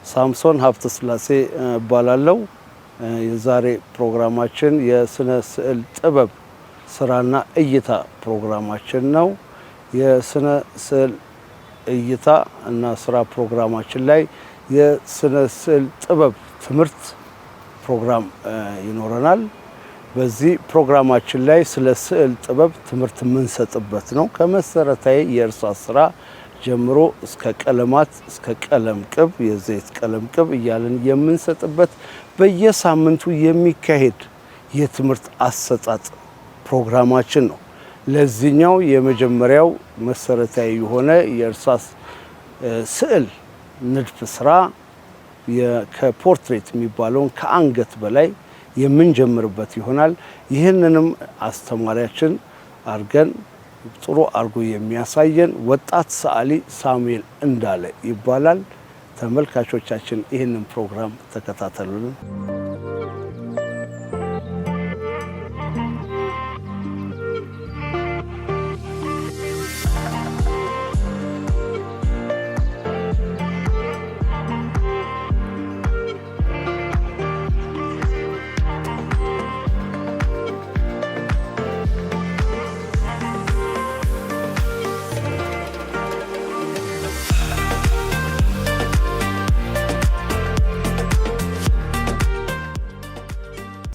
ሳምሶን ሀብተ ስላሴ እባላለሁ። የዛሬ ፕሮግራማችን የስነ ስዕል ጥበብ ስራና እይታ ፕሮግራማችን ነው። የስነ ስዕል እይታ እና ስራ ፕሮግራማችን ላይ የስነ ስዕል ጥበብ ትምህርት ፕሮግራም ይኖረናል። በዚህ ፕሮግራማችን ላይ ስለ ስዕል ጥበብ ትምህርት የምንሰጥበት ነው። ከመሰረታዊ የእርሳስ ስራ ጀምሮ እስከ ቀለማት፣ እስከ ቀለም ቅብ፣ የዘይት ቀለም ቅብ እያልን የምንሰጥበት በየሳምንቱ የሚካሄድ የትምህርት አሰጣጥ ፕሮግራማችን ነው። ለዚህኛው የመጀመሪያው መሰረታዊ የሆነ የእርሳስ ስዕል ንድፍ ስራ ከፖርትሬት የሚባለውን ከአንገት በላይ የምንጀምርበት ይሆናል። ይህንንም አስተማሪያችን አርገን ጥሩ አርጎ የሚያሳየን ወጣት ሰዓሊ ሳሙኤል እንዳለ ይባላል። ተመልካቾቻችን ይህንን ፕሮግራም ተከታተሉልን።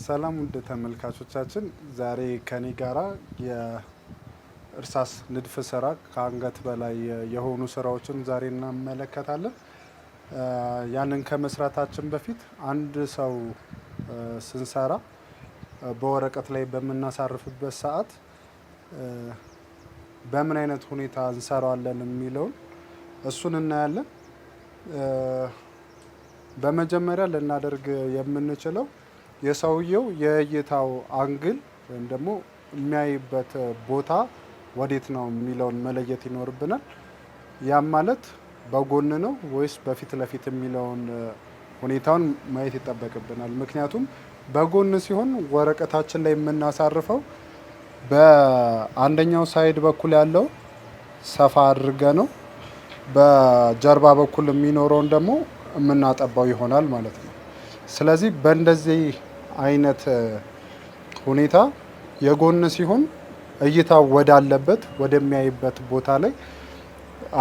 ሰላም ውድ ተመልካቾቻችን፣ ዛሬ ከኔ ጋራ የእርሳስ ንድፍ ስራ ከአንገት በላይ የሆኑ ስራዎችን ዛሬ እንመለከታለን። ያንን ከመስራታችን በፊት አንድ ሰው ስንሰራ በወረቀት ላይ በምናሳርፍበት ሰዓት በምን አይነት ሁኔታ እንሰራዋለን የሚለውን እሱን እናያለን። በመጀመሪያ ልናደርግ የምንችለው የሰውየው የእይታው አንግል ወይም ደግሞ የሚያይበት ቦታ ወዴት ነው የሚለውን መለየት ይኖርብናል። ያም ማለት በጎን ነው ወይስ በፊት ለፊት የሚለውን ሁኔታውን ማየት ይጠበቅብናል። ምክንያቱም በጎን ሲሆን ወረቀታችን ላይ የምናሳርፈው በአንደኛው ሳይድ በኩል ያለው ሰፋ አድርገ ነው፣ በጀርባ በኩል የሚኖረውን ደግሞ የምናጠባው ይሆናል ማለት ነው። ስለዚህ በእንደዚህ አይነት ሁኔታ የጎን ሲሆን እይታው ወዳለበት ወደሚያይበት ቦታ ላይ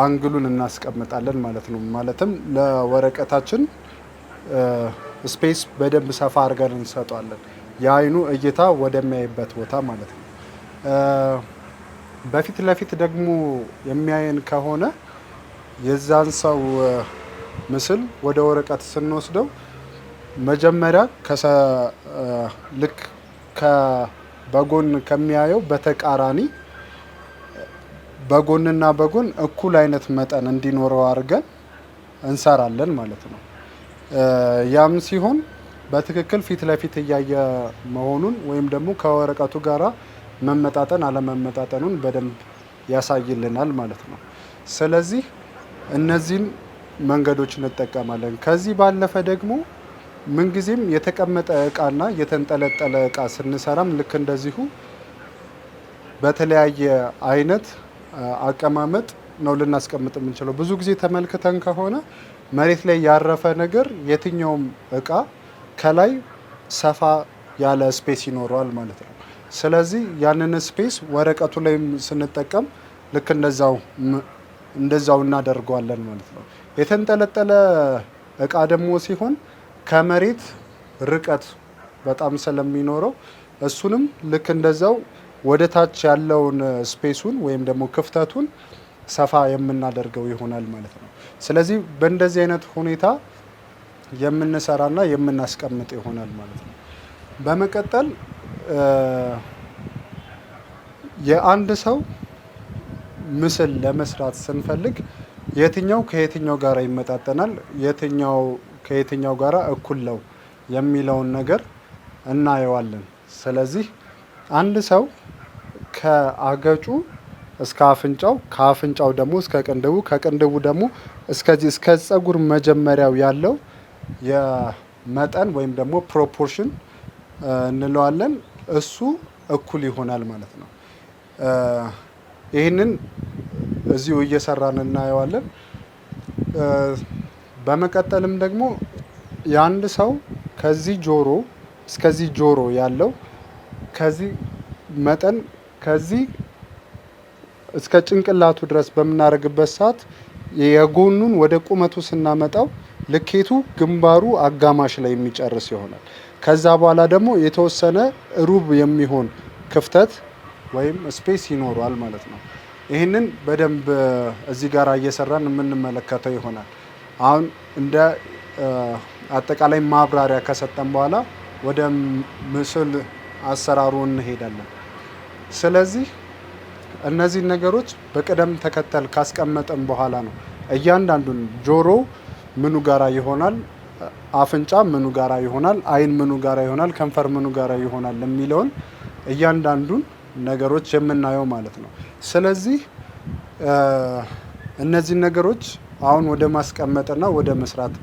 አንግሉን እናስቀምጣለን ማለት ነው። ማለትም ለወረቀታችን ስፔስ በደንብ ሰፋ አድርገን እንሰጠዋለን፣ የአይኑ እይታ ወደሚያይበት ቦታ ማለት ነው። በፊት ለፊት ደግሞ የሚያየን ከሆነ የዛን ሰው ምስል ወደ ወረቀት ስንወስደው መጀመሪያ ልክ በጎን ከሚያየው በተቃራኒ በጎንና በጎን እኩል አይነት መጠን እንዲኖረው አድርገን እንሰራለን ማለት ነው። ያም ሲሆን በትክክል ፊት ለፊት እያየ መሆኑን ወይም ደግሞ ከወረቀቱ ጋራ መመጣጠን አለመመጣጠኑን በደንብ ያሳይልናል ማለት ነው። ስለዚህ እነዚህን መንገዶች እንጠቀማለን። ከዚህ ባለፈ ደግሞ ምንጊዜም የተቀመጠ እቃና የተንጠለጠለ እቃ ስንሰራም ልክ እንደዚሁ በተለያየ አይነት አቀማመጥ ነው ልናስቀምጥ የምንችለው። ብዙ ጊዜ ተመልክተን ከሆነ መሬት ላይ ያረፈ ነገር የትኛውም እቃ ከላይ ሰፋ ያለ ስፔስ ይኖረዋል ማለት ነው። ስለዚህ ያንን ስፔስ ወረቀቱ ላይ ስንጠቀም ልክ እንደዛው እናደርገዋለን ማለት ነው። የተንጠለጠለ እቃ ደግሞ ሲሆን ከመሬት ርቀት በጣም ስለሚኖረው እሱንም ልክ እንደዛው ወደ ታች ያለውን ስፔሱን ወይም ደግሞ ክፍተቱን ሰፋ የምናደርገው ይሆናል ማለት ነው። ስለዚህ በእንደዚህ አይነት ሁኔታ የምንሰራና የምናስቀምጥ ይሆናል ማለት ነው። በመቀጠል የአንድ ሰው ምስል ለመስራት ስንፈልግ የትኛው ከየትኛው ጋር ይመጣጠናል፣ የትኛው ከየትኛው ጋር እኩል ነው የሚለውን ነገር እናየዋለን። ስለዚህ አንድ ሰው ከአገጩ እስከ አፍንጫው፣ ከአፍንጫው ደግሞ እስከ ቅንድቡ፣ ከቅንድቡ ደግሞ እስከዚህ እስከ ፀጉር መጀመሪያው ያለው የመጠን ወይም ደግሞ ፕሮፖርሽን እንለዋለን፣ እሱ እኩል ይሆናል ማለት ነው። ይህንን እዚሁ እየሰራን እናየዋለን። በመቀጠልም ደግሞ የአንድ ሰው ከዚህ ጆሮ እስከዚህ ጆሮ ያለው ከዚህ መጠን ከዚህ እስከ ጭንቅላቱ ድረስ በምናደርግበት ሰዓት የጎኑን ወደ ቁመቱ ስናመጣው ልኬቱ ግንባሩ አጋማሽ ላይ የሚጨርስ ይሆናል። ከዛ በኋላ ደግሞ የተወሰነ ሩብ የሚሆን ክፍተት ወይም ስፔስ ይኖረዋል ማለት ነው። ይህንን በደንብ እዚህ ጋር እየሰራን የምንመለከተው ይሆናል። አሁን እንደ አጠቃላይ ማብራሪያ ከሰጠን በኋላ ወደ ምስል አሰራሩ እንሄዳለን። ስለዚህ እነዚህ ነገሮች በቅደም ተከተል ካስቀመጠን በኋላ ነው እያንዳንዱን ጆሮ ምኑ ጋራ ይሆናል፣ አፍንጫ ምኑ ጋራ ይሆናል፣ አይን ምኑ ጋራ ይሆናል፣ ከንፈር ምኑ ጋራ ይሆናል የሚለውን እያንዳንዱን ነገሮች የምናየው ማለት ነው። ስለዚህ እነዚህ ነገሮች አሁን ወደ ማስቀመጥና ወደ መስራት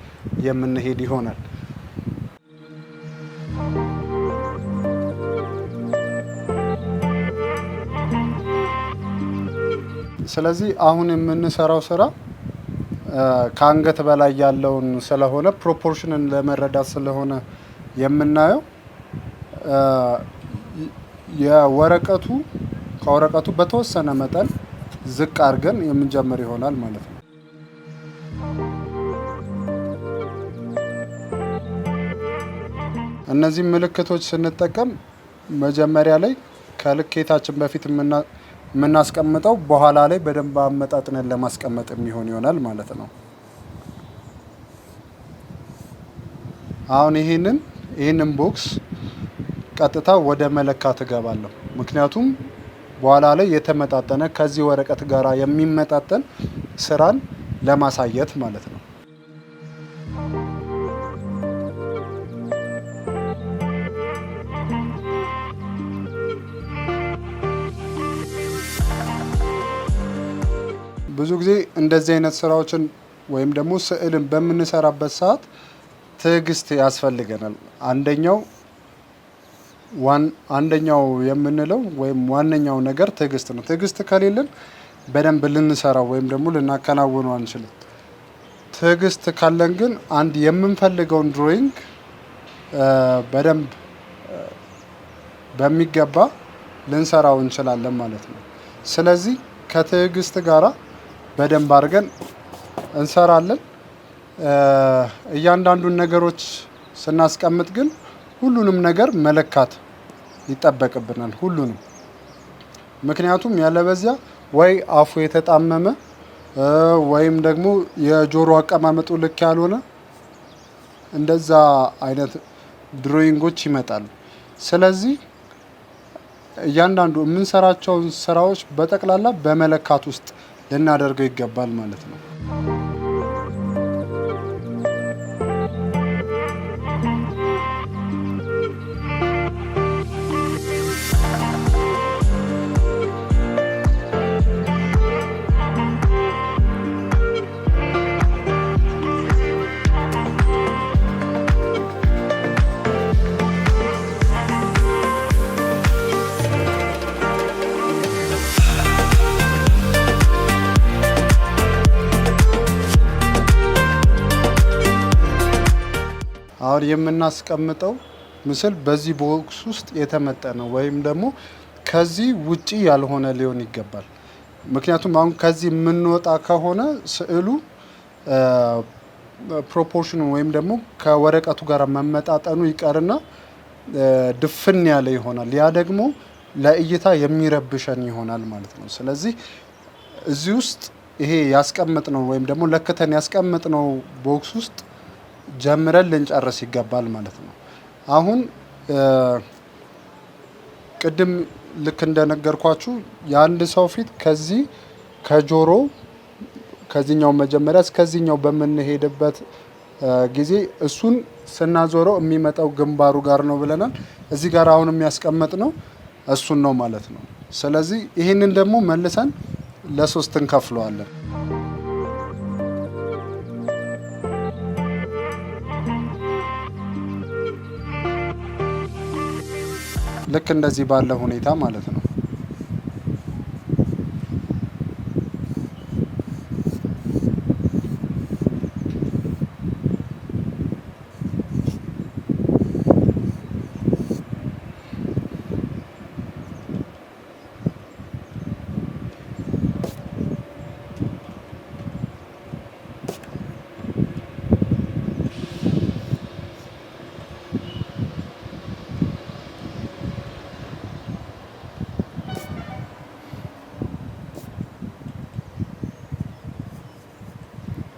የምንሄድ ይሆናል። ስለዚህ አሁን የምንሰራው ስራ ከአንገት በላይ ያለውን ስለሆነ ፕሮፖርሽንን ለመረዳት ስለሆነ የምናየው ከወረቀቱ በተወሰነ መጠን ዝቅ አድርገን የምንጀምር ይሆናል ማለት ነው። እነዚህ ምልክቶች ስንጠቀም መጀመሪያ ላይ ከልኬታችን በፊት የምናስቀምጠው በኋላ ላይ በደንብ አመጣጥነን ለማስቀመጥ የሚሆን ይሆናል ማለት ነው። አሁን ይህንን ቦክስ ቀጥታ ወደ መለካት እገባለሁ። ምክንያቱም በኋላ ላይ የተመጣጠነ ከዚህ ወረቀት ጋር የሚመጣጠን ስራን ለማሳየት ማለት ነው። ብዙ ጊዜ እንደዚህ አይነት ስራዎችን ወይም ደግሞ ስዕልን በምንሰራበት ሰዓት ትዕግስት ያስፈልገናል። አንደኛው የምንለው ወይም ዋነኛው ነገር ትዕግስት ነው። ትዕግስት ከሌለን በደንብ ልንሰራው ወይም ደግሞ ልናከናውነው አንችልም። ትዕግስት ካለን ግን አንድ የምንፈልገውን ድሮይንግ በደንብ በሚገባ ልንሰራው እንችላለን ማለት ነው። ስለዚህ ከትዕግስት ጋራ በደንብ አድርገን እንሰራለን። እያንዳንዱን ነገሮች ስናስቀምጥ ግን ሁሉንም ነገር መለካት ይጠበቅብናል። ሁሉንም ምክንያቱም ያለበዚያ ወይ አፉ የተጣመመ ወይም ደግሞ የጆሮ አቀማመጡ ልክ ያልሆነ እንደዛ አይነት ድሮይንጎች ይመጣሉ። ስለዚህ እያንዳንዱ የምንሰራቸውን ስራዎች በጠቅላላ በመለካት ውስጥ ልናደርገው ይገባል ማለት ነው። አሁን የምናስቀምጠው ምስል በዚህ ቦክስ ውስጥ የተመጠነ ወይም ደግሞ ከዚህ ውጪ ያልሆነ ሊሆን ይገባል። ምክንያቱም አሁን ከዚህ የምንወጣ ከሆነ ስዕሉ ፕሮፖርሽኑ ወይም ደግሞ ከወረቀቱ ጋር መመጣጠኑ ይቀርና ድፍን ያለ ይሆናል። ያ ደግሞ ለእይታ የሚረብሸን ይሆናል ማለት ነው። ስለዚህ እዚህ ውስጥ ይሄ ያስቀምጥነው ወይም ደግሞ ለክተን ያስቀምጥነው ቦክስ ውስጥ ጀምረን ልንጨርስ ይገባል ማለት ነው። አሁን ቅድም ልክ እንደነገርኳችሁ የአንድ ሰው ፊት ከዚህ ከጆሮ ከዚህኛው መጀመሪያ እስከዚህኛው በምንሄድበት ጊዜ እሱን ስናዞረው የሚመጣው ግንባሩ ጋር ነው ብለናል። እዚህ ጋር አሁን የሚያስቀምጥነው እሱን ነው ማለት ነው። ስለዚህ ይህንን ደግሞ መልሰን ለሶስት እንከፍለዋለን። ልክ እንደዚህ ባለ ሁኔታ ማለት ነው።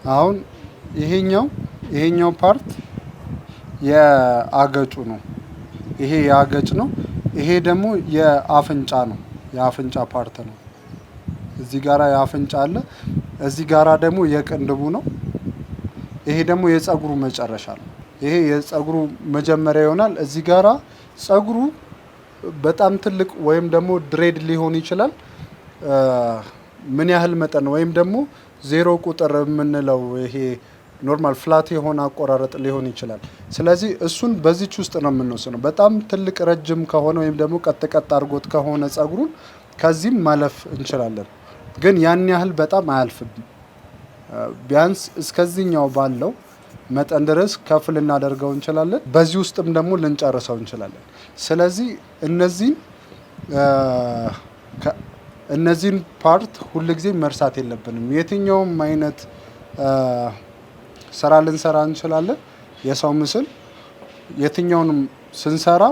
አሁን ይሄኛው ፓርት የአገጩ ነው። ይሄ የአገጭ ነው። ይሄ ደግሞ የአፍንጫ ነው። የአፍንጫ ፓርት ነው። እዚህ ጋራ የአፍንጫ አለ። እዚህ ጋራ ደግሞ የቅንድቡ ነው። ይሄ ደግሞ የጸጉሩ መጨረሻ ነው። ይሄ የጸጉሩ መጀመሪያ ይሆናል። እዚህ ጋራ ጸጉሩ በጣም ትልቅ ወይም ደግሞ ድሬድ ሊሆን ይችላል። ምን ያህል መጠን ወይም ደግሞ 0 ቁጥር የምንለው ይሄ ኖርማል ፍላት የሆነ አቆራረጥ ሊሆን ይችላል። ስለዚህ እሱን በዚች ውስጥ ነው የምንወስነው። በጣም ትልቅ ረጅም ከሆነ ወይም ደግሞ ቀጥ አድርጎት ከሆነ ጸጉሩን ከዚህም ማለፍ እንችላለን። ግን ያን ያህል በጣም አያልፍም። ቢያንስ እስከዚህኛው ባለው መጠን ድረስ ከፍ ልናደርገው እንችላለን። በዚህ ውስጥም ደግሞ ልንጨርሰው እንችላለን። ስለዚህ እነዚህን ፓርት ሁልጊዜ መርሳት የለብንም። የትኛውም አይነት ስራ ልንሰራ እንችላለን። የሰው ምስል የትኛውንም ስንሰራ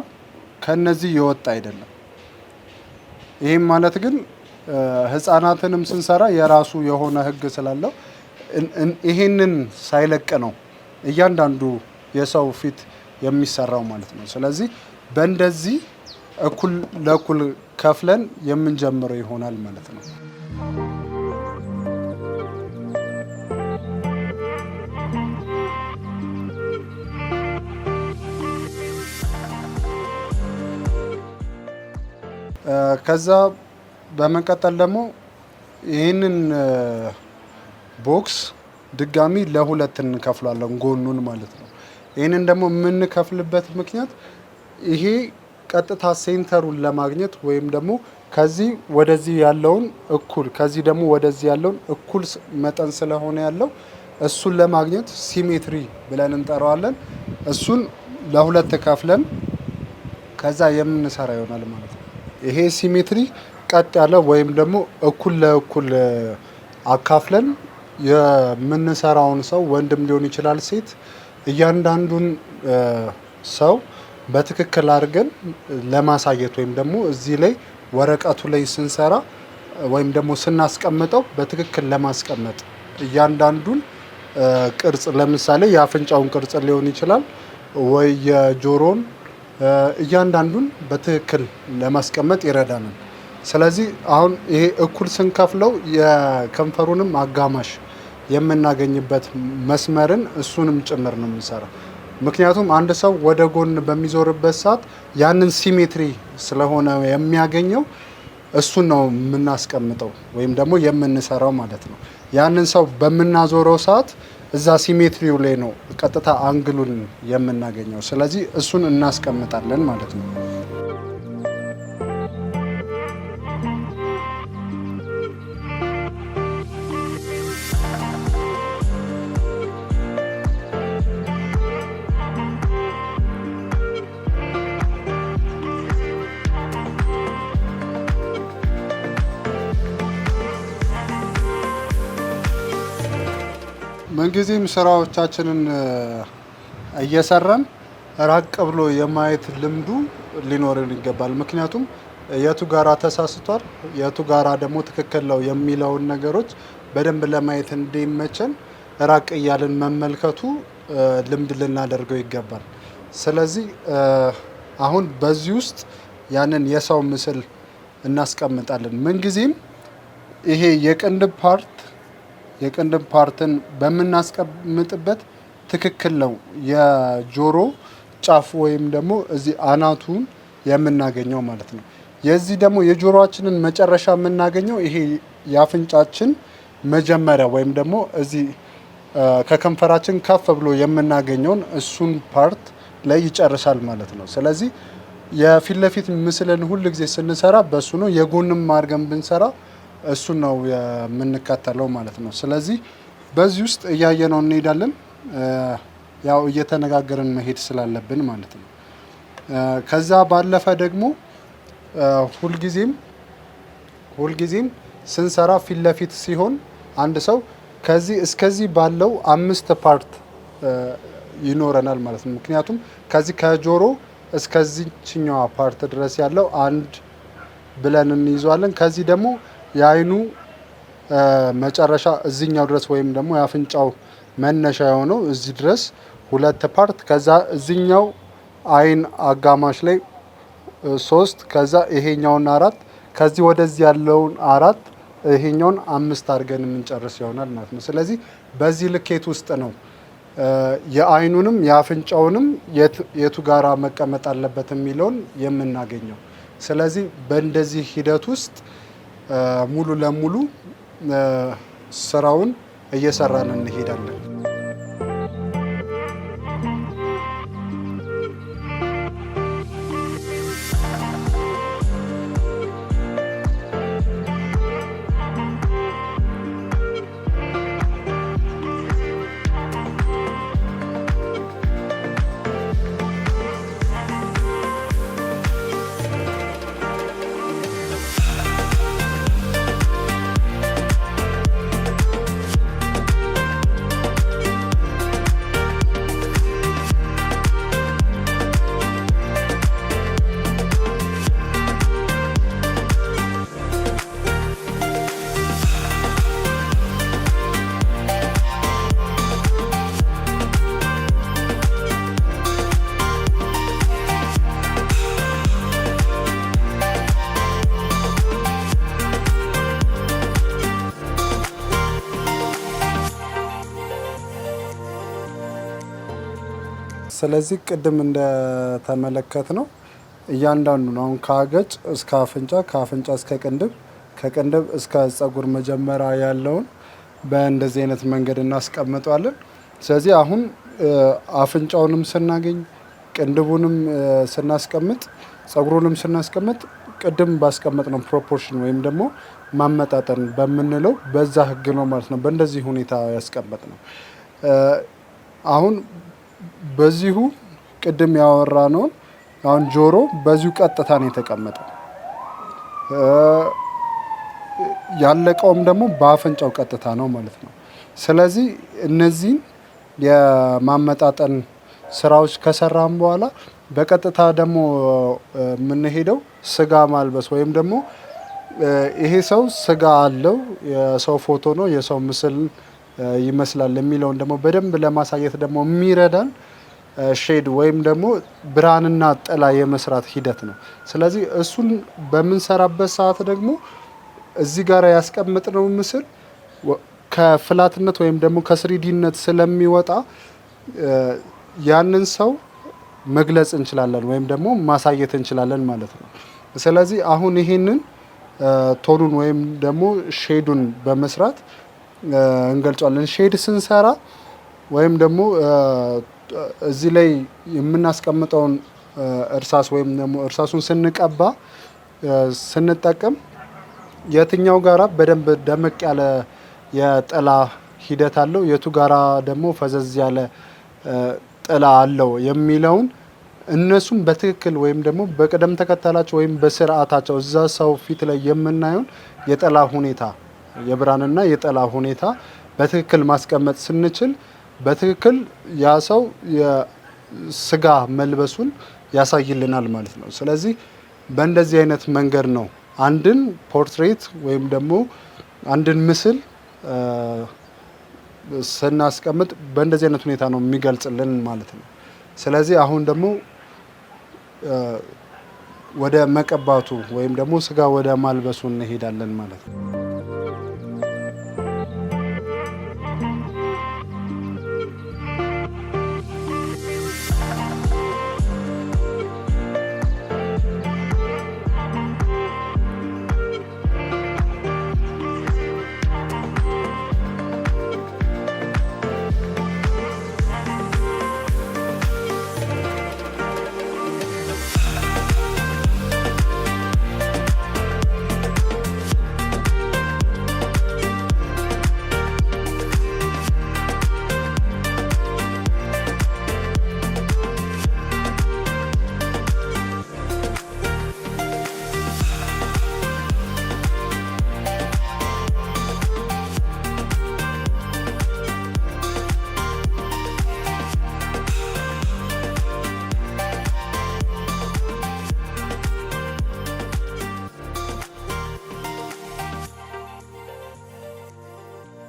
ከነዚህ የወጣ አይደለም። ይህም ማለት ግን ህፃናትንም ስንሰራ የራሱ የሆነ ህግ ስላለው ይሄንን ሳይለቅ ነው እያንዳንዱ የሰው ፊት የሚሰራው ማለት ነው። ስለዚህ በእንደዚህ እኩል ለእኩል ከፍለን የምንጀምረው ይሆናል ማለት ነው። ከዛ በመቀጠል ደግሞ ይህንን ቦክስ ድጋሚ ለሁለት እንከፍላለን፣ ጎኑን ማለት ነው። ይህንን ደግሞ የምንከፍልበት ምክንያት ይሄ ቀጥታ ሴንተሩን ለማግኘት ወይም ደግሞ ከዚህ ወደዚህ ያለውን እኩል ከዚህ ደግሞ ወደዚህ ያለውን እኩል መጠን ስለሆነ ያለው እሱን ለማግኘት ሲሜትሪ ብለን እንጠራዋለን። እሱን ለሁለት ከፍለን ከዛ የምንሰራ ይሆናል ማለት ነው። ይሄ ሲሜትሪ ቀጥ ያለ ወይም ደግሞ እኩል ለእኩል አካፍለን የምንሰራውን ሰው ወንድም ሊሆን ይችላል ሴት፣ እያንዳንዱን ሰው በትክክል አድርገን ለማሳየት ወይም ደግሞ እዚህ ላይ ወረቀቱ ላይ ስንሰራ ወይም ደግሞ ስናስቀምጠው በትክክል ለማስቀመጥ እያንዳንዱን ቅርጽ ለምሳሌ የአፍንጫውን ቅርጽ ሊሆን ይችላል ወይ የጆሮን እያንዳንዱን በትክክል ለማስቀመጥ ይረዳናል። ስለዚህ አሁን ይሄ እኩል ስንከፍለው የከንፈሩንም አጋማሽ የምናገኝበት መስመርን እሱንም ጭምር ነው የምንሰራው። ምክንያቱም አንድ ሰው ወደ ጎን በሚዞርበት ሰዓት ያንን ሲሜትሪ ስለሆነ የሚያገኘው እሱን ነው የምናስቀምጠው ወይም ደግሞ የምንሰራው ማለት ነው። ያንን ሰው በምናዞረው ሰዓት እዛ ሲሜትሪው ላይ ነው ቀጥታ አንግሉን የምናገኘው። ስለዚህ እሱን እናስቀምጣለን ማለት ነው። ምንጊዜም ስራዎቻችንን እየሰራን ራቅ ብሎ የማየት ልምዱ ሊኖርን ይገባል። ምክንያቱም የቱ ጋራ ተሳስቷል፣ የቱ ጋራ ደግሞ ትክክል ነው የሚለውን ነገሮች በደንብ ለማየት እንዲመቸን ራቅ እያልን መመልከቱ ልምድ ልናደርገው ይገባል። ስለዚህ አሁን በዚህ ውስጥ ያንን የሰው ምስል እናስቀምጣለን። ምንጊዜም ይሄ የቅንድብ ፓርትን በምናስቀምጥበት ትክክል ነው የጆሮ ጫፍ ወይም ደግሞ እዚህ አናቱን የምናገኘው ማለት ነው። የዚህ ደግሞ የጆሮአችንን መጨረሻ የምናገኘው ይሄ የአፍንጫችን መጀመሪያ ወይም ደግሞ እዚህ ከከንፈራችን ከፍ ብሎ የምናገኘውን እሱን ፓርት ላይ ይጨርሳል ማለት ነው። ስለዚህ የፊት ለፊት ምስልን ሁል ጊዜ ስንሰራ በሱ ነው። የጎንም አድርገን ብንሰራ እሱ ነው የምንከተለው ማለት ነው። ስለዚህ በዚህ ውስጥ እያየነው እንሄዳለን። ያው እየተነጋገርን መሄድ ስላለብን ማለት ነው። ከዛ ባለፈ ደግሞ ሁልጊዜም ስንሰራ ፊት ለፊት ሲሆን አንድ ሰው ከዚህ እስከዚህ ባለው 5 ፓርት ይኖረናል ማለት ነው። ምክንያቱም ከዚህ ከጆሮ እስከዚህኛዋ ፓርት ድረስ ያለው አንድ ብለን እንይዘዋለን። ከዚህ ደግሞ የአይኑ መጨረሻ እዚህኛው ድረስ ወይም ደግሞ የአፍንጫው መነሻ የሆነው እዚህ ድረስ 2 ፓርት፣ ከዛ እዚህኛው አይን አጋማሽ ላይ 3፣ ከዛ ይሄኛውን 4፣ ከዚህ ወደዚህ ያለውን 4፣ ይሄኛውን 5 አድርገን የምንጨርስ ይሆናል ማለት ነው። ስለዚህ በዚህ ልኬት ውስጥ ነው የአይኑንም የአፍንጫውንም የቱ ጋራ መቀመጥ አለበት የሚለውን የምናገኘው። ስለዚህ በእንደዚህ ሂደት ውስጥ ሙሉ ለሙሉ ስራውን እየሰራን እንሄዳለን። ስለዚህ ቅድም እንደተመለከት ነው እያንዳንዱ ነው አሁን ከአገጭ እስከ አፍንጫ፣ ከአፍንጫ እስከ ቅንድብ፣ ከቅንድብ እስከ ጸጉር መጀመሪያ ያለውን በእንደዚህ አይነት መንገድ እናስቀምጠዋለን። ስለዚህ አሁን አፍንጫውንም ስናገኝ፣ ቅንድቡንም ስናስቀምጥ፣ ጸጉሩንም ስናስቀምጥ ቅድም ባስቀመጥ ነው ፕሮፖርሽን ወይም ደግሞ ማመጣጠን በምንለው በዛ ህግ ነው ማለት ነው። በእንደዚህ ሁኔታ ያስቀመጥ ነው። አሁን በዚሁ ቅድም ያወራ ነውን አሁን ጆሮ በዚሁ ቀጥታ ነው የተቀመጠው። ያለቀውም ደግሞ በአፍንጫው ቀጥታ ነው ማለት ነው። ስለዚህ እነዚህን የማመጣጠን ስራዎች ከሰራም በኋላ በቀጥታ ደግሞ የምንሄደው ስጋ ማልበስ ወይም ደግሞ ይሄ ሰው ስጋ አለው፣ የሰው ፎቶ ነው፣ የሰው ምስል ይመስላል የሚለውን ደግሞ በደንብ ለማሳየት ደግሞ የሚረዳን ሼድ ወይም ደግሞ ብርሃንና ጥላ የመስራት ሂደት ነው። ስለዚህ እሱን በምንሰራበት ሰዓት ደግሞ እዚህ ጋር ያስቀምጥነው ምስል ከፍላትነት ወይም ደግሞ ከስሪዲነት ስለሚወጣ ያንን ሰው መግለጽ እንችላለን ወይም ደግሞ ማሳየት እንችላለን ማለት ነው። ስለዚህ አሁን ይሄንን ቶኑን ወይም ደግሞ ሼዱን በመስራት እንገልጿለን። ሼድ ስንሰራ ወይም ደግሞ እዚህ ላይ የምናስቀምጠውን እርሳስ ወይም ደግሞ እርሳሱን ስንቀባ ስንጠቀም የትኛው ጋራ በደንብ ደመቅ ያለ የጥላ ሂደት አለው፣ የቱ ጋራ ደግሞ ፈዘዝ ያለ ጥላ አለው የሚለውን እነሱም በትክክል ወይም ደግሞ በቅደም ተከተላቸው ወይም በስርዓታቸው እዛ ሰው ፊት ላይ የምናየውን የጥላ ሁኔታ የብርሃንና የጥላ ሁኔታ በትክክል ማስቀመጥ ስንችል በትክክል ያ ሰው የስጋ መልበሱን ያሳይልናል ማለት ነው። ስለዚህ በእንደዚህ አይነት መንገድ ነው አንድን ፖርትሬት ወይም ደግሞ አንድን ምስል ስናስቀምጥ በእንደዚህ አይነት ሁኔታ ነው የሚገልጽልን ማለት ነው። ስለዚህ አሁን ደግሞ ወደ መቀባቱ ወይም ደግሞ ስጋ ወደ ማልበሱ እንሄዳለን ማለት ነው።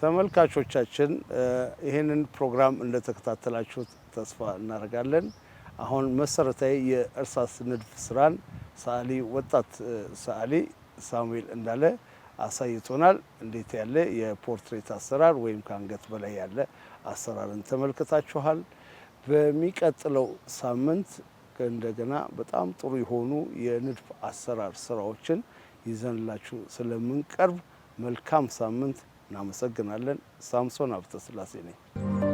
ተመልካቾቻችን ይህንን ፕሮግራም እንደተከታተላችሁት ተስፋ እናደርጋለን። አሁን መሰረታዊ የእርሳስ ንድፍ ስራን ወጣት ሰዓሊ ሳሙኤል እንዳለ አሳይቶናል። እንዴት ያለ የፖርትሬት አሰራር ወይም ከአንገት በላይ ያለ አሰራርን ተመልክታችኋል። በሚቀጥለው ሳምንት እንደገና በጣም ጥሩ የሆኑ የንድፍ አሰራር ስራዎችን ይዘንላችሁ ስለምንቀርብ መልካም ሳምንት። እናመሰግናለን። ሳምሶን ሀብተስላሴ ነኝ።